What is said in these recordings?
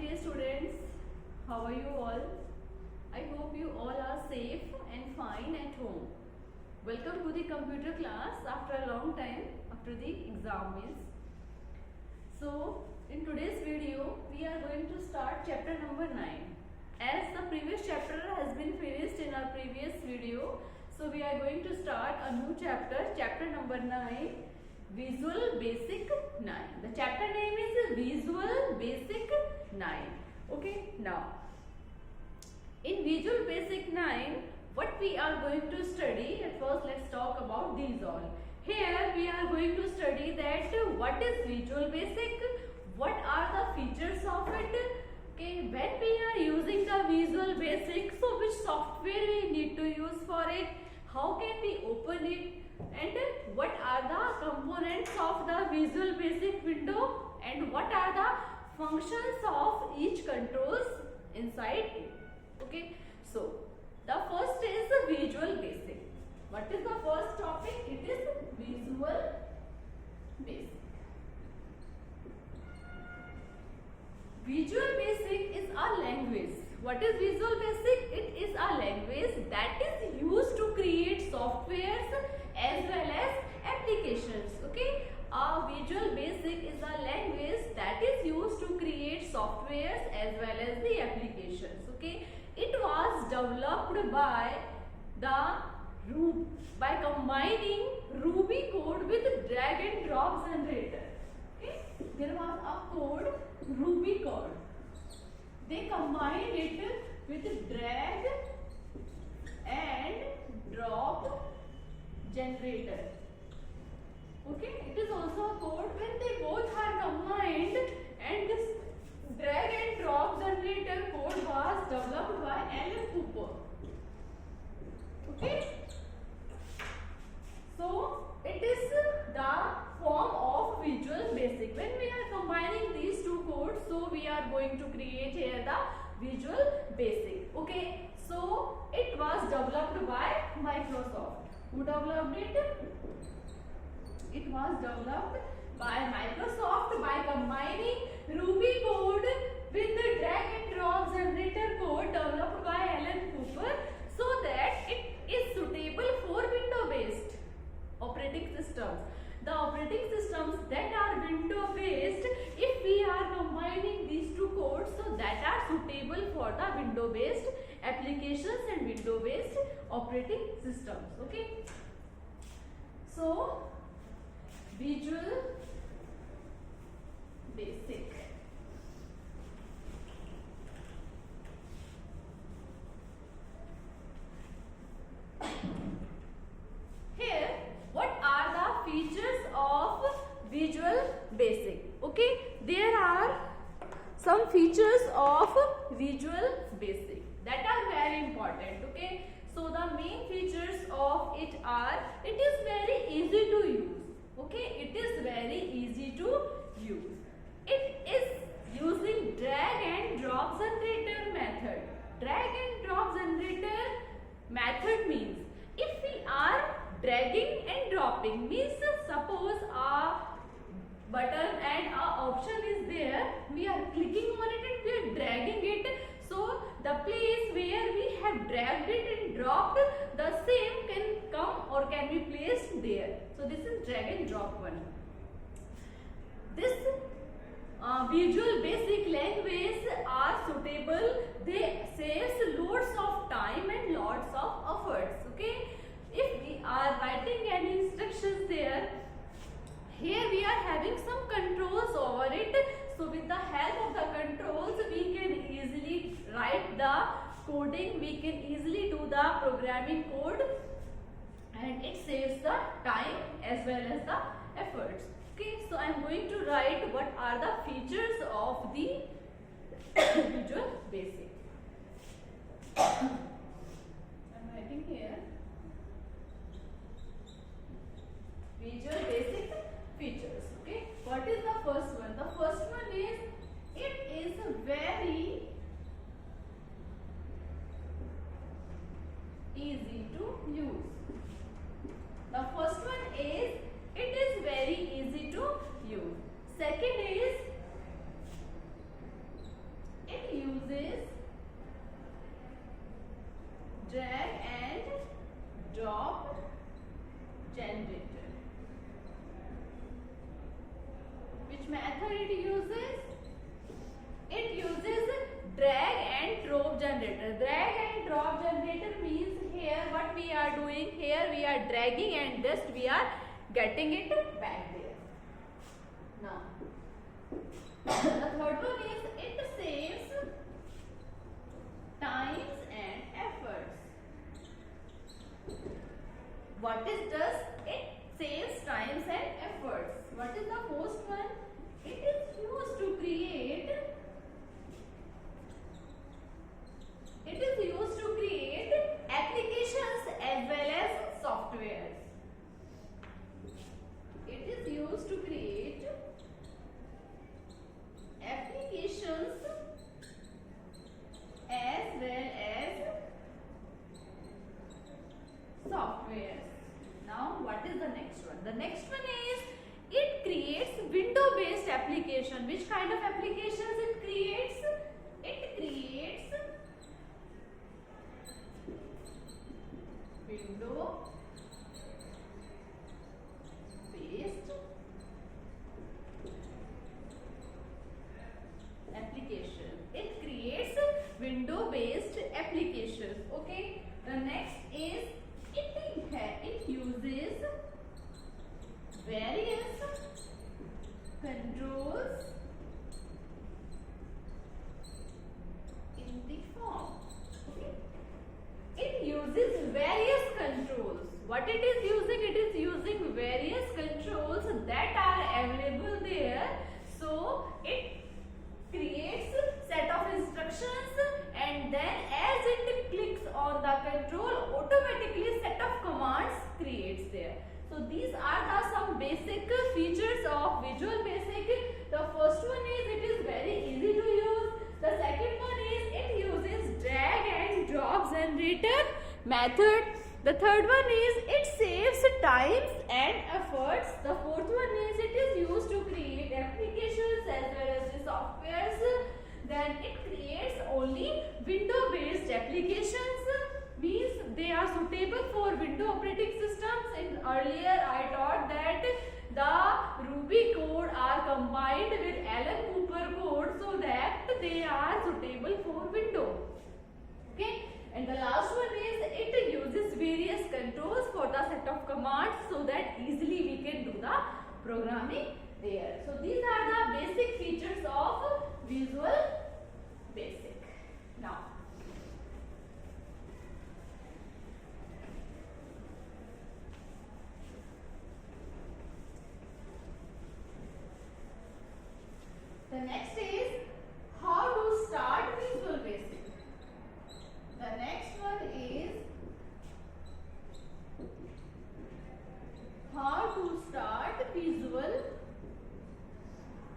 dear students, how are you all? I hope you all are safe and fine at home. Welcome to the computer class after a long time, after the exam means. So, in today's video, we are going to start chapter number 9. As the previous chapter has been finished in our previous video, so we are going to start a new chapter, chapter number 9, Visual Basic 9. The chapter name is Visual Basic 9. Okay, now in Visual Basic 9, what we are going to study, at first let's talk about these all. Here we are going to study that what is Visual Basic, what are the features of it. Okay, when we are using the Visual Basic, so which software we need to use for it, how can we open it, and what are the components of the Visual Basic window, and what are the functions of each controls inside it. Okay, so the first is the Visual Basic. What is the first topic? It is Visual Basic. Visual Basic is a language. What is Visual Basic? It is a language that is used to create softwares as well as applications. Okay, a Visual Basic is a language that is used to create softwares as well as the applications. Okay, it was developed by combining Ruby code with drag and drop generator. Okay, there was a code, Ruby code. They combined it with drag and drop generator. Okay, it is also a code when they both are combined, and this drag and drop generator code was developed by Alan Cooper. Okay, so it is the form of Visual Basic. When we are combining these two codes, so we are going to create here the Visual Basic. Okay, so it was developed by Microsoft. Who developed it? It was developed by Microsoft by combining Ruby code with the drag and drop generator code developed by Alan Cooper, so that it is suitable for window-based operating systems. The operating systems that are window based, if we are combining these two codes, so that are suitable for the window based applications and window based operating systems. Okay, so Visual Basic. Here, what are the features of Visual Basic? Okay, there are some features of Visual Basic that are very important. Okay, so the main features of it are, it is very easy to use. Okay, it is very easy to use. It is using drag and drop generator method. Drag and drop generator method means, if we are dragging and dropping, means suppose a button and a option is there, we are clicking on it and we are dragging it, so the place where we have dragged it and dropped, the same can come or can be placed there. So this is drag and drop one. This Visual Basic language are suitable, they saves loads of time and lots of efforts. Okay, if we are writing any instructions there, here we are having some controls over it, so with the help of the controls we can easily write the coding, we can easily do the programming code, and it saves the time as well as the efforts. Okay, so I am going to write what are the features of the Visual Basic. I am writing here Visual Basic features. Okay, what is the first one? The first one is, it is very easy to use. The first one is, it is very easy to use. Second is, dragging and just we are getting it back there. Now, the third one is it saves times and efforts. What is does it saves times and efforts? What is the first one? It is used to create. It is used to create applications as well as softwares. It is used to create applications as well as softwares. Now, what is the next one? The next one is it creates window-based application. Which kind of applications it creates? It creates window-based application. It creates window-based applications. Okay. The next is it uses various controls in the form. Okay. It uses various controls. What it is using? It is using various controls that are available there. So it creates set of instructions and then as it clicks on the control, automatically set of commands creates there. So these are some basic features of Visual Basic. The first one is it is very easy to use. The second one is it uses drag and drop generator method. The third one is it saves times and efforts. The fourth one is it is used to create applications as well as the softwares. Then it creates only window-based applications, means they are suitable for window operating systems. In earlier I taught that the Ruby code are combined with Alan Cooper code so that they are suitable for window. Okay. And the last one is it uses various controls for the set of commands so that easily we can do the programming there. So these are the basic features of Visual Basic. Now, the next is how to start Visual Basic. The next one is how to start Visual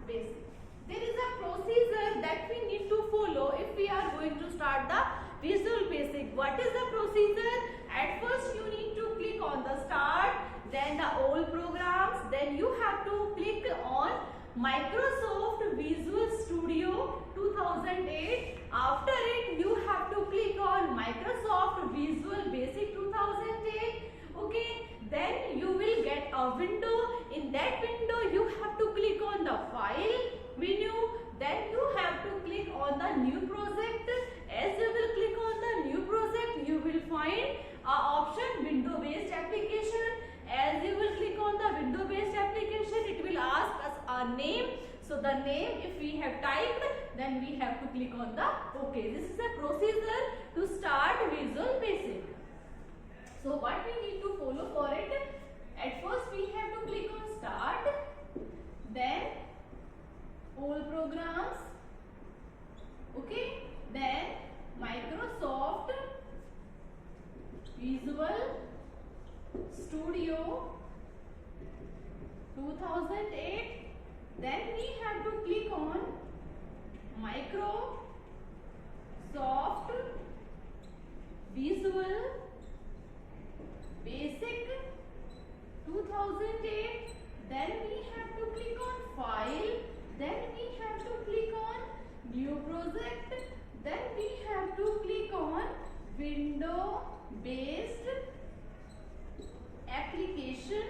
Basic. There is a procedure that we need to follow if we are going to start the Visual Basic. What is the procedure? At first you need to click on the start, then the all programs, then you have to click on Microsoft Visual Studio 2008. After it you have to click on Microsoft Visual Basic 2008. Okay, then you will get a window. In that window you have to click on the file menu, then you have to click on the new project. As you will click on the new project, you will find a option window based application. As you will click on the window based application, it will ask us a name. So the name if we have typed, then we have to click on the OK. This is a procedure to start Visual Basic. So what we need to follow for it? At first we have to click on start, then all programs, okay, then Microsoft Visual Studio 2008, then we have to click on Microsoft Visual Basic 2008, then we have to click on file, then we have to click on new project, then we have to click on window based application,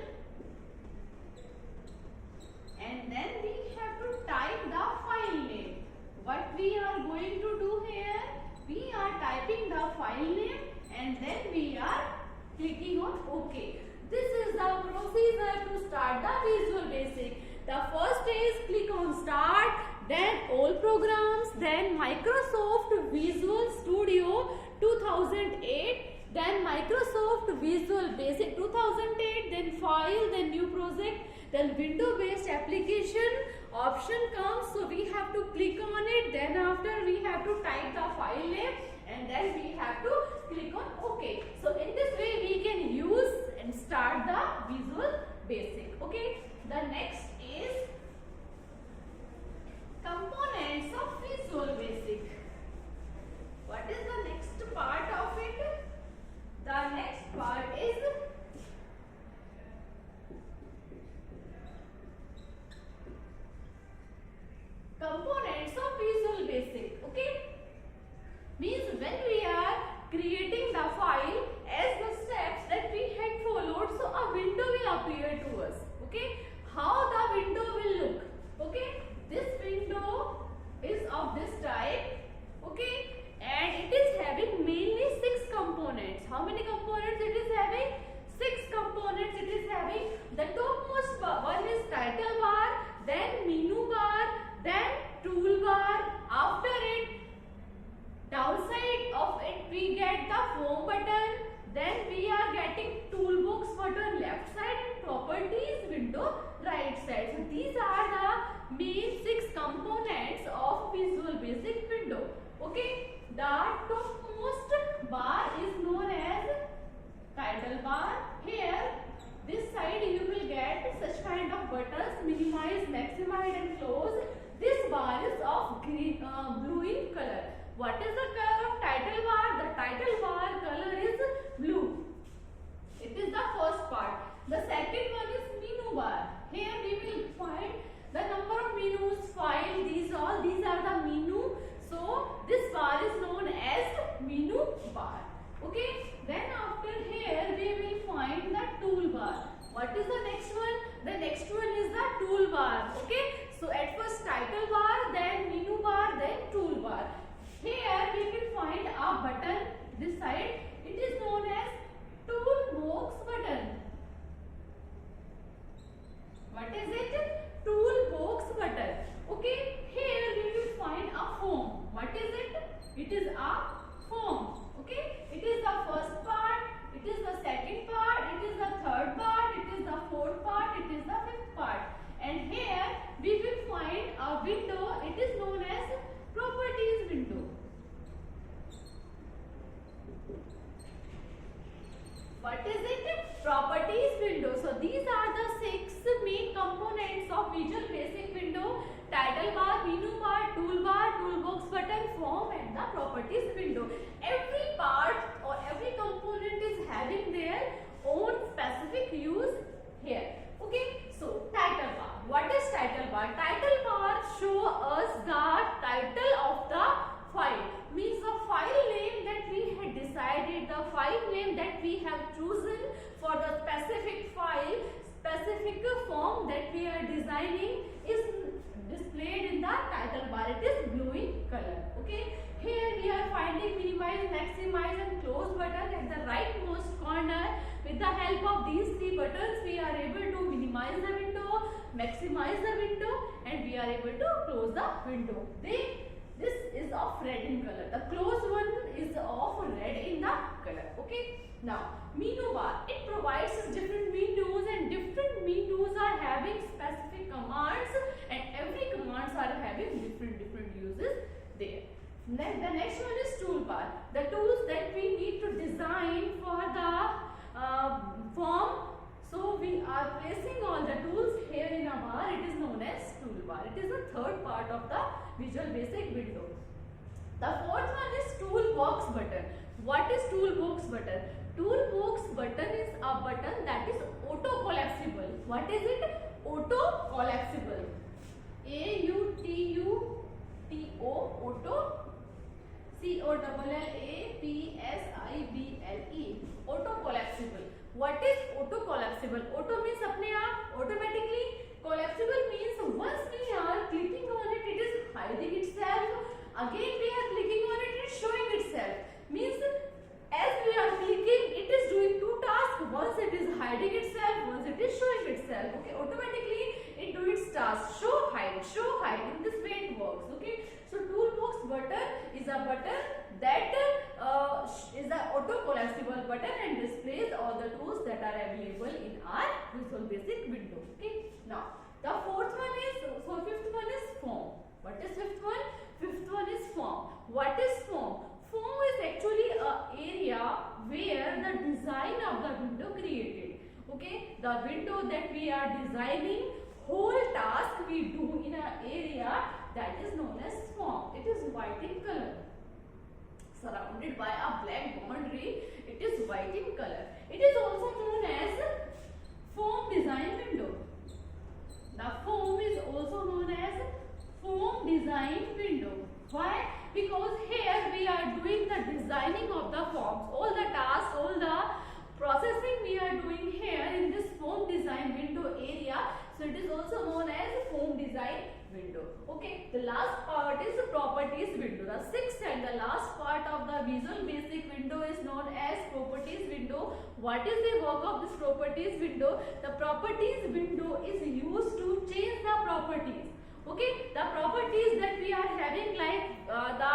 and then we have to type the file name. What we are going to do here, we are typing the file name and then we are clicking on OK. This is the procedure to start the Visual Basic. The first is click on start, then all programs, then Microsoft Visual Studio 2008, then Microsoft Visual Basic 2008, then file, then new project, then window based application option comes, so we have to click on it, then after we have to type the file name and then we have to click on OK. So in this way we can use and start the Visual Basic. Okay, the next is components of Visual Basic. What is the next part of it? The next part is components of Visual Basic. Okay, means when we are creating the file, as the steps that we had followed, so a window will appear to us. Okay, how the window will look? Okay, this window is of this type. Okay, and it is having mainly 6 components. How many components it is having? 6 components it is having. The topmost one is title bar, then menu bar, then toolbar. After it, downside of it we get the home button, then we are getting toolbox button left side and properties window right side. So these are the main 6 components of Visual Basic window. Okay, the topmost bar is known as title bar. Here this side you will get such kind of buttons: minimize, maximize and close. This bar is of green, blue in color. What is the color of title bar? The title bar color is blue. It is the first part. The second one is menu bar. Here we will find the number of menus, file, these are the menu. So this bar is known as menu bar. Okay. Then after here we will find the toolbar. What is the next one? The next one is the toolbar. Okay. So at first title bar, then menu bar, then toolbar. Here we will find a button this side. It is known as toolbox button. What is it? Toolbox button. Okay. Here we will find a form. What is it? It is a form. Okay. It is the first part. It is the second part. It is the third part. It is the fourth part. It is the fifth part. And here we will find a window. It is known as properties window. What is it? Properties window. So these are the 6 main components of Visual Basic window: title bar, menu bar, toolbar, toolbox button, form and the properties window. Every part or every component is having their own specific use here. Okay, so title bar. What is title bar? Title bar show us the title of the file. Means the file name that we had decided, the file name that we have chosen for the specific file, specific form that we are designing is displayed in the title bar. It is blue in color. Okay. Here we are finding minimize, maximize and close button at the rightmost corner. With the help of these 3 buttons, we are able to minimize the window, maximize the window and we are able to close the window. This is of red in color. The closed one is of red in the color. Okay. Now, menu bar. It provides different menus and different menus are having specific commands and every commands are having different uses there. Then the next one is toolbar. The tools that we need to design for the form. So we are placing all the tools here in a bar. It is known as toolbar. It is the third part of the Visual Basic window. The fourth one is toolbox button. What is toolbox button? Toolbox button is a button that is auto collapsible. What is it? Auto collapsible. A-U-T-U-T-O, auto, C-O-L-L-A-P-S-I-B-L-E, auto collapsible. What is auto collapsible? Auto means अपने आप, automatically. Collapsible means once we are clicking on it, it is hiding itself. Again we are clicking on it, it is showing itself. Means as we are clicking, it is doing 2 tasks. Once it is hiding itself Now the fourth one is, so fifth one is form. What is fifth one? Fifth one is form. What is form? Form is actually a area where the design of the window created. Okay, the window that we are designing, whole task we do in an area, that is known as form. It is white in color, surrounded by a black boundary. It is white in color. It is also known as form design window. The form is also known as form design window. Why? Because here we are doing the designing of the forms. All the tasks, all the processing we are doing here in this form design window area. So it is also known as form design window. Okay, the last part is the properties window. The sixth and the last part of the Visual Basic window is known as properties window. What is the work of this properties window? The properties window is used to change the properties. Okay, the properties that we are having, like the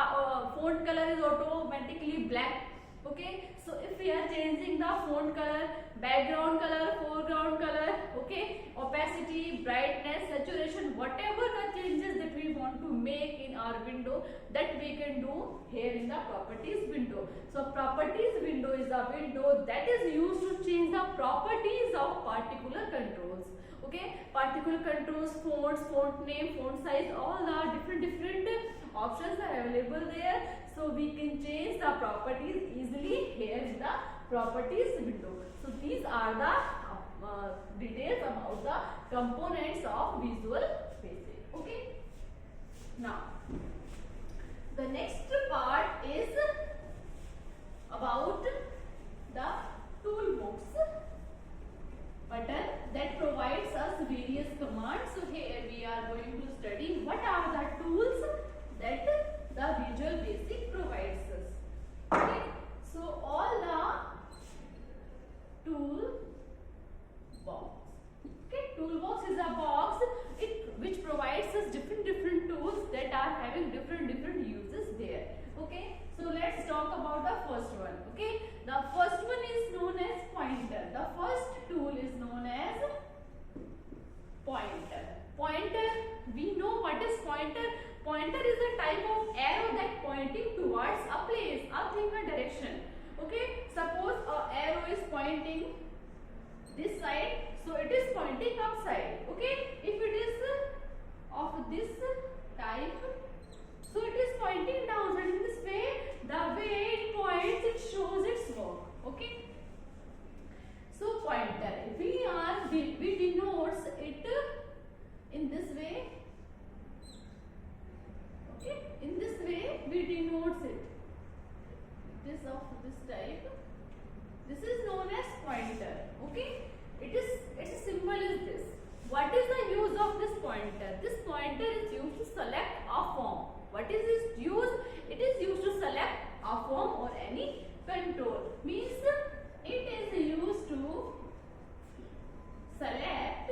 font color is automatically black. Okay, so if we are changing the font color, background color, foreground color, okay, opacity, brightness, saturation, whatever the changes that we want to make in our window, that we can do here in the properties window. So properties window is a window that is used to change the properties of particular controls. Okay, particular controls, fonts, font name, font size, all the different options are available there. So we can change the properties easily here in the properties window. So these are the details about the components of Visual Basic. Okay. Now the next part is about the toolbox button that provides us various commands. So here we are going to study what are the tools that the Visual Basic provides us. Okay, so all the tool box. Okay, toolbox is a box which provides us different tools that are having different uses there. Okay, so let's talk about the first one. Okay, the first one is known as pointer. The first tool is known as pointer. Pointer, we know what is pointer. Pointer is a type of arrow that pointing towards a place, a thing, a direction. Okay, suppose a arrow is pointing this side, so it is pointing upside. Okay, if it is of this type, so it is pointing down. So in this way, the way it points, it shows its work. Okay, so pointer, we denotes it in this way. Okay, in this way we denotes it. It is of this type. This is known as pointer. Okay, its symbol is this. What is the use of this pointer? This pointer is used to select a form. What is its use? It is used to select a form or any control. Means it is used to select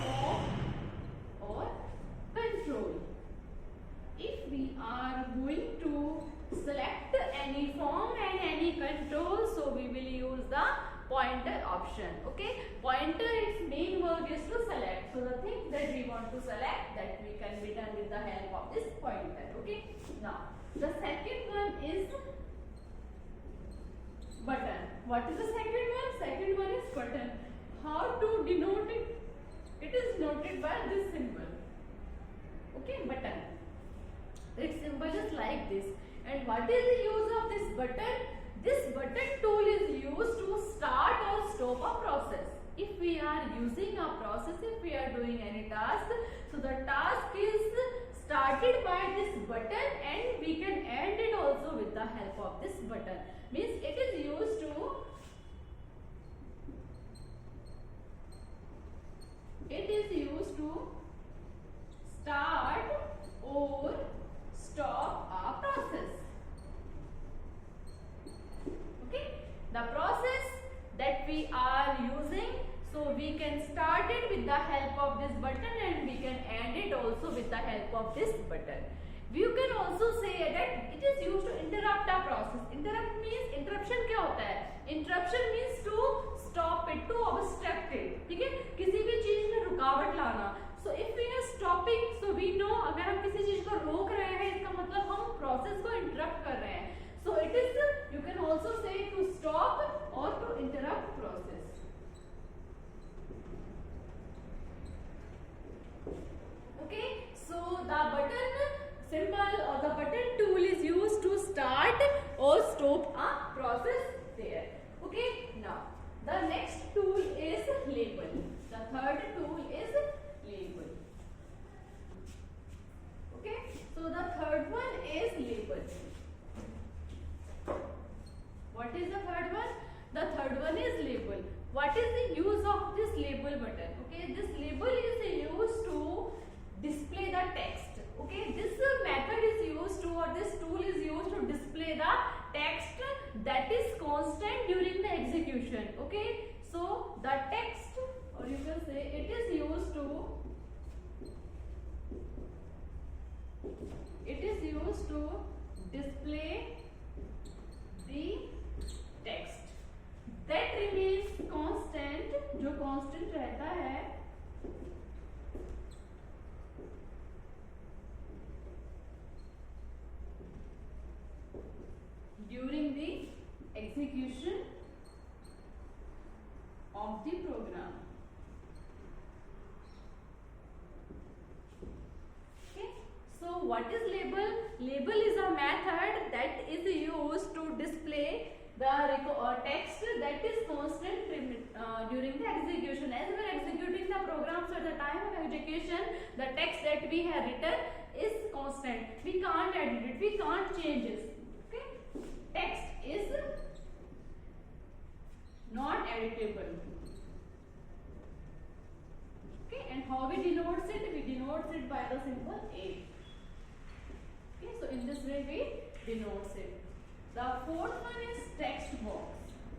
form or control. If we are going to select any form and any control, so we will use the pointer option. Okay, pointer, its main work is to select. So the thing that we want to select, that we can be done with the help of this pointer. Okay, now the second one is button. What is the second one? Second one is button. How to denote it? It is noted by this symbol. Okay, button. Its symbol is like this. And what is the use of this button? This button tool is used to start or stop a process. If we are using a process, if we are doing any task, so the task is started by this button and we can end it also with the help of this button. Means it is used to start or stop a process. Okay, the process that we are using, so we can start it with the help of this button and we can end it also with the help of this button. You can also say that it is used to interrupt a process. Interrupt means interruption क्या होता है? Interruption means to stop it, to obstruct it. ठीक है? किसी भी चीज में रुकावट लाना. So if we are stopping, so we know अगर हम किसी चीज को रोक रहे हैं इसका मतलब हम प्रोसेस को इंटरप्ट कर रहे हैं. So it is, you can also say to stop or to interrupt process. Okay, so the button symbol or the button tool is used to start or stop a process there. Okay, now the next tool is label. The third tool is label. Okay, so the third one is label. What is the third one? The third one is label. What is the use of this label button? Okay, this label is used to display the text. Okay, this method is used to, or this tool is used to display the text that is constant during the execution. Okay, so the text, or you can say it is used to display the text that remains constant, जो constant रहता है during the execution of the program. Okay, so what is label? Label is a method that is used to display the text that is constant during the execution. As we are executing the program, so at the time of execution, the text that we have written is constant. We can't edit it, we can't change it. Okay, text is not editable. Okay, and how we denote it? We denote it by the symbol A. Okay, so in this way we denote it. The fourth one is text box.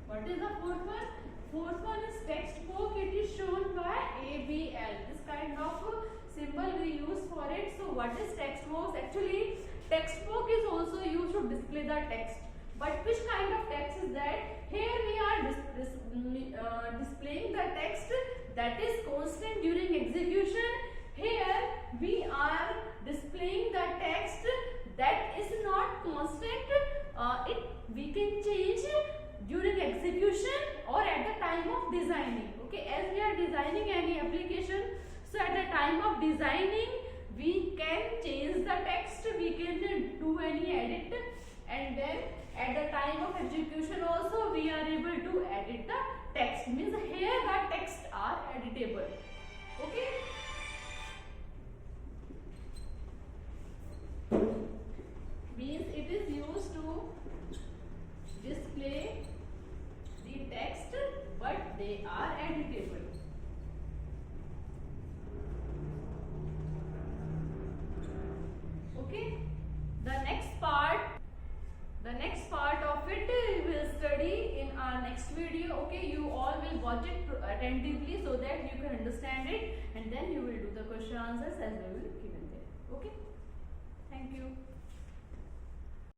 What is the fourth one? Fourth one is text box. It is shown by ABL. This kind of symbol we use for it. So what is text box? Actually, text box is also used to display the text. But which kind of text is that? Here we are displaying the text that is constant during execution. Here we are displaying the text that is not constant. We can change during execution or at the time of designing. Okay, as we are designing any application, so at the time of designing we can change the text, we can do any edit, and then at the time of execution also we are able to edit the text. Means here the texts are editable. Okay, means it is used to display the text but they are editable. Okay, the next part of it we will study in our next video. Okay, you all will watch it attentively so that you can understand it, and then you will do the question answers as we will given there. Okay, thank you.